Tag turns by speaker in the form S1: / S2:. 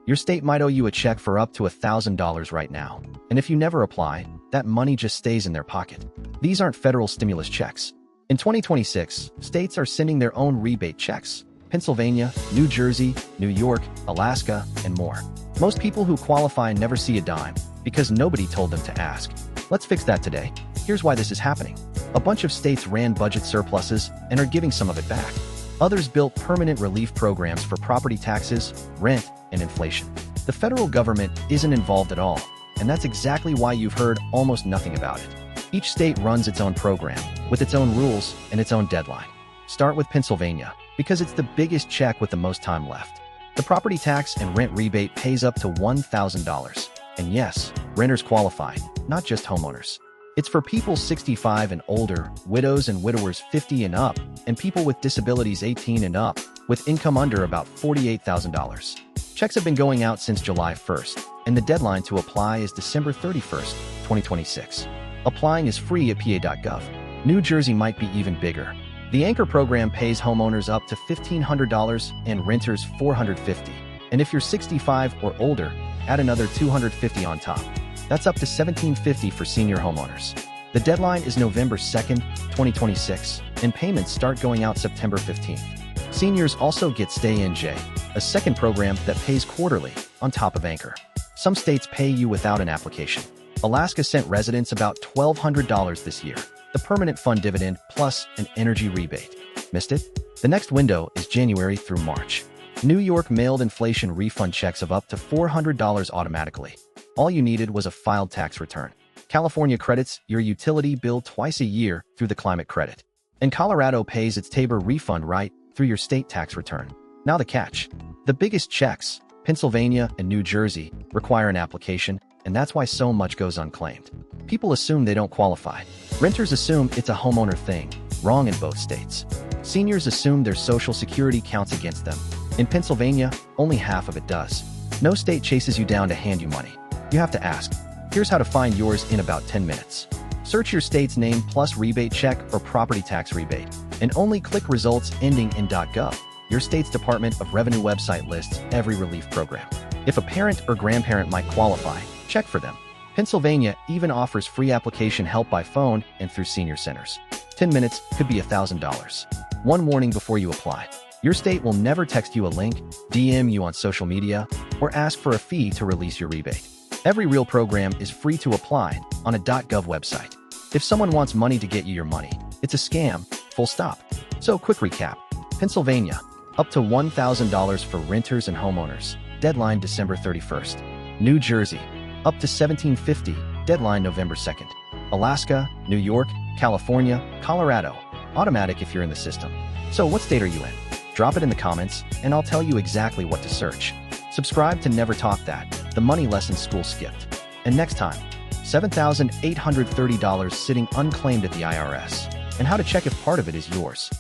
S1: Your state might owe you a check for up to $1,000 right now. And if you never apply, that money just stays in their pocket. These aren't federal stimulus checks. In 2026, states are sending their own rebate checks. Pennsylvania, New Jersey, New York, Alaska, and more. Most people who qualify never see a dime because nobody told them to ask. Let's fix that today. Here's why this is happening. A bunch of states ran budget surpluses and are giving some of it back. Others built permanent relief programs for property taxes, rent, and inflation. The federal government isn't involved at all, and that's exactly why you've heard almost nothing about it. Each state runs its own program, with its own rules and its own deadline. Start with Pennsylvania, because it's the biggest check with the most time left. The property tax and rent rebate pays up to $1,000. And yes, renters qualify, not just homeowners. It's for people 65 and older, widows and widowers 50 and up, and people with disabilities 18 and up, with income under about $48,000. Checks have been going out since July 1st, and the deadline to apply is December 31st, 2026. Applying is free at pa.gov. New Jersey might be even bigger. The Anchor program pays homeowners up to $1,500 and renters $450. And if you're 65 or older, add another $250 on top. That's up to $1,750 for senior homeowners. The deadline is November 2nd, 2026, and payments start going out September 15th. Seniors also get Stay NJ, a second program that pays quarterly, on top of Anchor. Some states pay you without an application. Alaska sent residents about $1,200 this year, the permanent fund dividend plus an energy rebate. Missed it? The next window is January through March. New York mailed inflation refund checks of up to $400 automatically. All you needed was a filed tax return. California credits your utility bill twice a year through the climate credit. And Colorado pays its TABOR refund right through your state tax return. Now the catch. The biggest checks, Pennsylvania and New Jersey, require an application, and that's why so much goes unclaimed. People assume they don't qualify. Renters assume it's a homeowner thing, wrong in both states. Seniors assume their Social Security counts against them. In Pennsylvania, only half of it does. No state chases you down to hand you money. You have to ask. Here's how to find yours in about 10 minutes. Search your state's name plus rebate check or property tax rebate, and only click results ending in .gov. Your state's Department of Revenue website lists every relief program. If a parent or grandparent might qualify, check for them. Pennsylvania even offers free application help by phone and through senior centers. 10 minutes could be $1,000. One warning before you apply. Your state will never text you a link, DM you on social media, or ask for a fee to release your rebate. Every real program is free to apply on a .gov website. If someone wants money to get you your money, it's a scam, full stop. So quick recap. Pennsylvania, up to $1,000 for renters and homeowners. Deadline December 31st. New Jersey, up to $1,750. Deadline November 2nd. Alaska, New York, California, Colorado. Automatic if you're in the system. So what state are you in? Drop it in the comments, and I'll tell you exactly what to search. Subscribe to Never Talk That, the money lesson school skipped. And next time, $7,830 sitting unclaimed at the IRS, and how to check if part of it is yours.